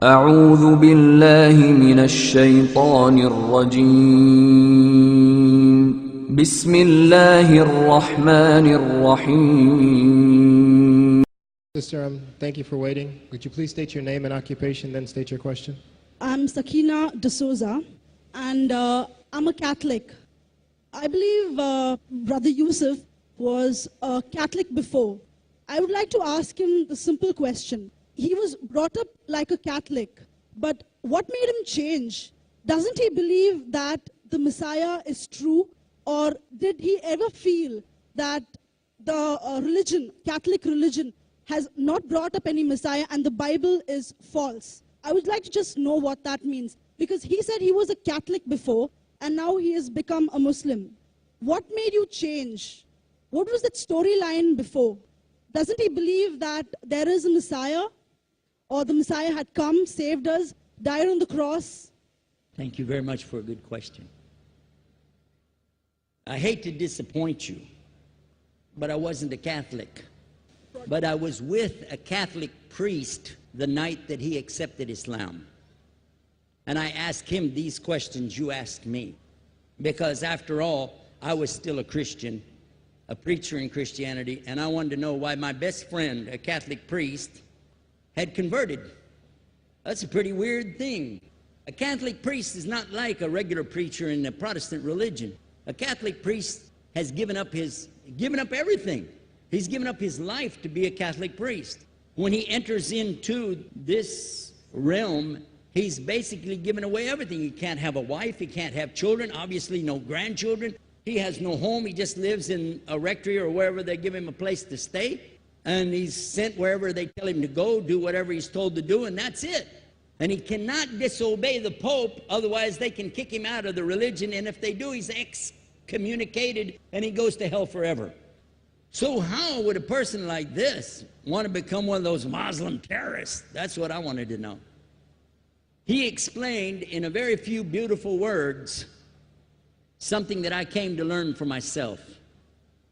أعوذ بالله من الشيطان الرجيم بسم الله الرحمن الرحيم. Sister, thank you for waiting. Would you please state your name and occupation, then state your question? I'm Sakina D'Souza, and I'm a Catholic. I believe Brother Yusuf was a Catholic before. I would like to ask him the simple question. He was brought up like a Catholic, but what made him change? Doesn't he believe that the Messiah is true, or did he ever feel that the Catholic religion, has not brought up any Messiah and the Bible is false? I would like to just know what that means, because he said he was a Catholic before and now he has become a Muslim. What made you change? What was that storyline before? Doesn't he believe that there is a Messiah, or the Messiah had come, saved us, died on the cross? Thank you very much for a good question. I hate to disappoint you, but I wasn't a Catholic. But I was with a Catholic priest the night that he accepted Islam. And I asked him these questions you asked me. Because after all, I was still a Christian, a preacher in Christianity, and I wanted to know why my best friend, a Catholic priest, had converted. That's a pretty weird thing. A Catholic priest is not like a regular preacher in the Protestant religion. A Catholic priest has given up everything. He's given up his life to be a Catholic priest. When he enters into this realm, he's basically given away everything. He can't have a wife, he can't have children, obviously no grandchildren. He has no home, he just lives in a rectory or wherever they give him a place to stay. And he's sent wherever they tell him to go, do whatever he's told to do, and that's it. And he cannot disobey the Pope, otherwise they can kick him out of the religion, and if they do, he's excommunicated and he goes to hell forever. So how would a person like this want to become one of those Muslim terrorists? That's what I wanted to know. He explained in a very few beautiful words something that I came to learn for myself.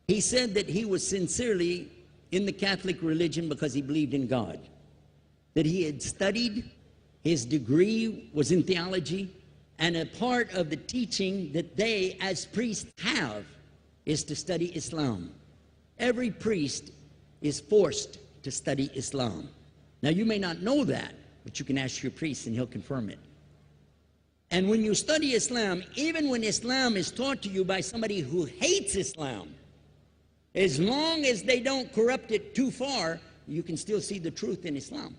He said that he was sincerely in the Catholic religion because he believed in God, that he had studied, his degree was in theology, and a part of the teaching that they as priests have is to study Islam. Every priest is forced to study Islam. Now you may not know that, but you can ask your priest and he'll confirm it. And when you study Islam, even when Islam is taught to you by somebody who hates Islam, as long as they don't corrupt it too far, you can still see the truth in Islam.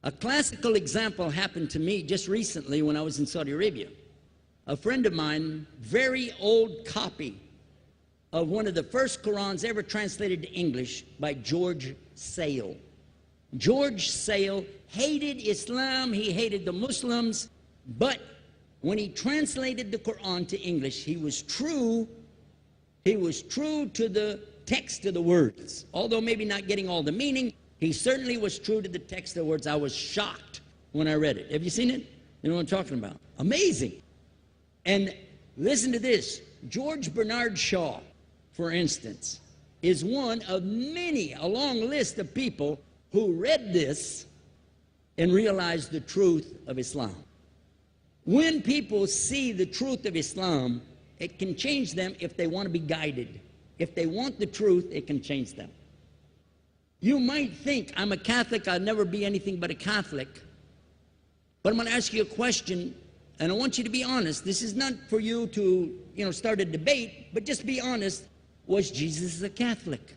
A classical example happened to me just recently when I was in Saudi Arabia. A friend of mine, very old copy of one of the first Qurans ever translated to English by George Sale. George Sale hated Islam, he hated the Muslims, but when he translated the Quran to English, he was true to the text of the words. Although maybe not getting all the meaning, he certainly was true to the text of the words. I was shocked when I read it. Have you seen it? You know what I'm talking about? Amazing. And listen to this. George Bernard Shaw, for instance, is one of many, a long list of people who read this and realized the truth of Islam. When people see the truth of Islam, it can change them if they want to be guided. If they want the truth, it can change them. You might think, I'm a Catholic, I'll never be anything but a Catholic. But I'm going to ask you a question, and I want you to be honest. This is not for you to, start a debate, but just be honest. Was Jesus a Catholic?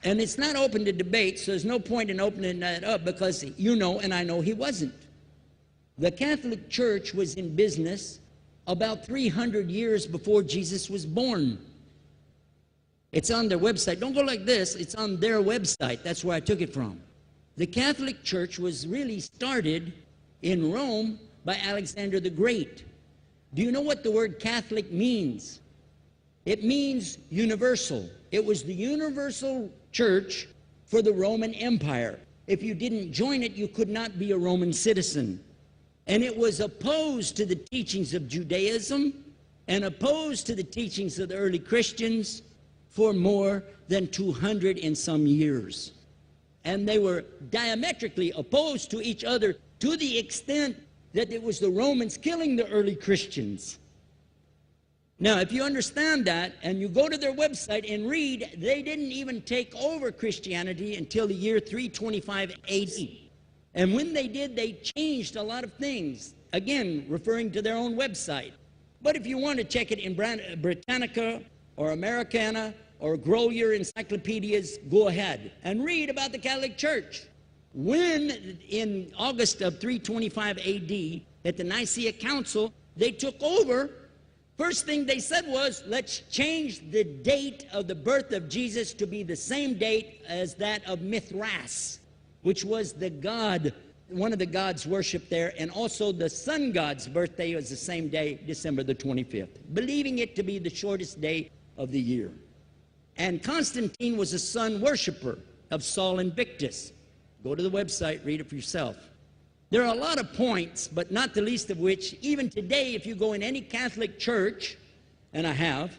And it's not open to debate, so there's no point in opening that up, because you know and I know he wasn't. The Catholic Church was in business about 300 years before Jesus was born. It's on their website. Don't go like this. It's on their website. That's where I took it from. The Catholic Church was really started in Rome by Alexander the Great. Do you know what the word Catholic means? It means universal. It was the universal church for the Roman Empire. If you didn't join it, you could not be a Roman citizen. And it was opposed to the teachings of Judaism and opposed to the teachings of the early Christians for more than 200 and some years. And they were diametrically opposed to each other to the extent that it was the Romans killing the early Christians. Now, if you understand that and you go to their website and read, they didn't even take over Christianity until the year 325 AD. And when they did, they changed a lot of things, again, referring to their own website. But if you want to check it in Britannica or Americana or grow your encyclopedias, go ahead and read about the Catholic Church. When, in August of 325 AD, at the Nicaea Council, they took over, first thing they said was, let's change the date of the birth of Jesus to be the same date as that of Mithras, which was the god, one of the gods worshipped there, and also the sun god's birthday was the same day, December the 25th, believing it to be the shortest day of the year. And Constantine was a sun worshiper of Sol Invictus. Go to the website, read it for yourself. There are a lot of points, but not the least of which, even today, if you go in any Catholic church, and I have,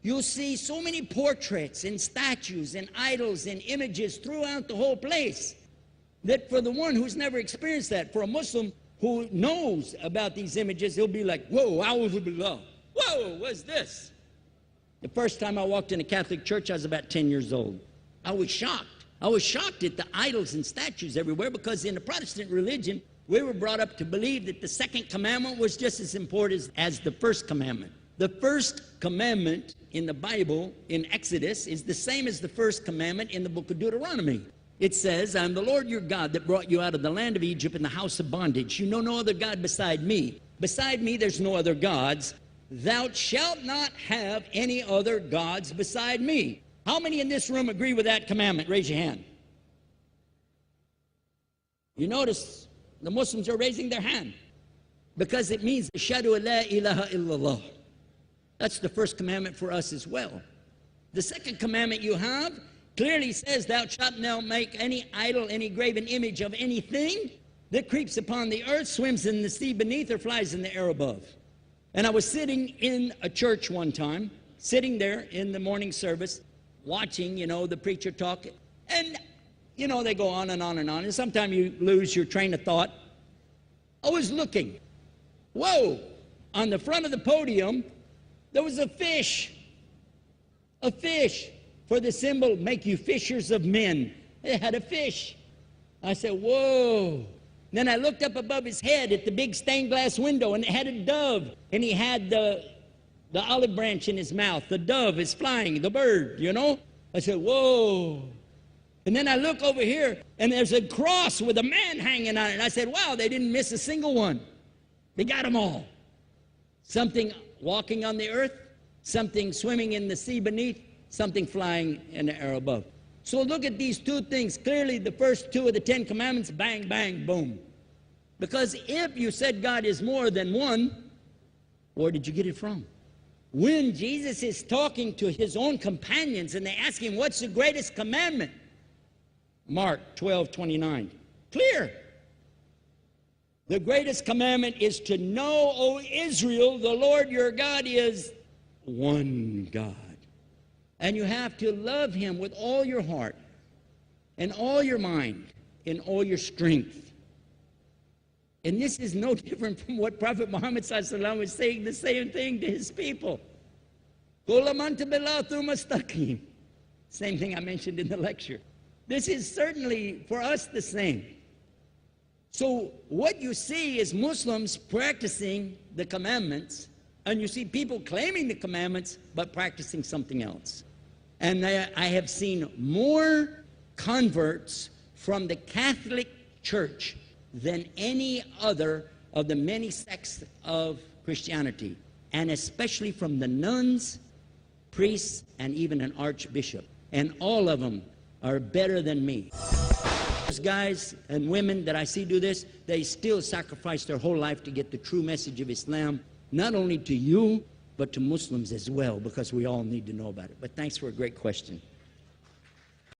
you'll see so many portraits and statues and idols and images throughout the whole place that for the one who's never experienced that, for a Muslim who knows about these images, he'll be like, whoa, a'udhu billah. Whoa, what's this? The first time I walked in a Catholic church, I was about 10 years old. I was shocked. I was shocked at the idols and statues everywhere, because in the Protestant religion, we were brought up to believe that the second commandment was just as important as the first commandment. The first commandment in the Bible, in Exodus, is the same as the first commandment in the book of Deuteronomy. It says, I'm the Lord your God that brought you out of the land of Egypt in the house of bondage. You know no other God beside me. Beside me there's no other gods. Thou shalt not have any other gods beside me. How many in this room agree with that commandment? Raise your hand. You notice the Muslims are raising their hand because it means Ashhadu la ilaha illallah. That's the first commandment for us as well. The second commandment you have clearly says, thou shalt not make any idol, any graven image of anything that creeps upon the earth, swims in the sea beneath, or flies in the air above. And I was sitting in a church one time, sitting there in the morning service, watching, the preacher talk, and, they go on and on and on, and sometimes you lose your train of thought. I was looking. Whoa! On the front of the podium, there was a fish. A fish. For the symbol, make you fishers of men. It had a fish. I said, whoa. Then I looked up above his head at the big stained glass window, and it had a dove, and he had the olive branch in his mouth. The dove is flying, the bird, I said, whoa. And then I look over here, and there's a cross with a man hanging on it. I said, wow, they didn't miss a single one. They got them all. Something walking on the earth, something swimming in the sea beneath, something flying in the air above. So look at these two things. Clearly, the first two of the 10 commandments, bang, bang, boom. Because if you said God is more than one, where did you get it from? When Jesus is talking to his own companions and they ask him, what's the greatest commandment? Mark 12:29. Clear. The greatest commandment is to know, O Israel, the Lord your God is one God. And you have to love him with all your heart and all your mind and all your strength. And this is no different from what Prophet Muhammad ﷺ was saying, the same thing to his people. Same thing I mentioned in the lecture. This is certainly for us the same. So what you see is Muslims practicing the commandments, and you see people claiming the commandments but practicing something else. And I have seen more converts from the Catholic Church than any other of the many sects of Christianity, and especially from the nuns, priests, and even an archbishop. And all of them are better than me. Those guys and women that I see do this, they still sacrifice their whole life to get the true message of Islam, not only to you, but to Muslims as well, because we all need to know about it. But thanks for a great question.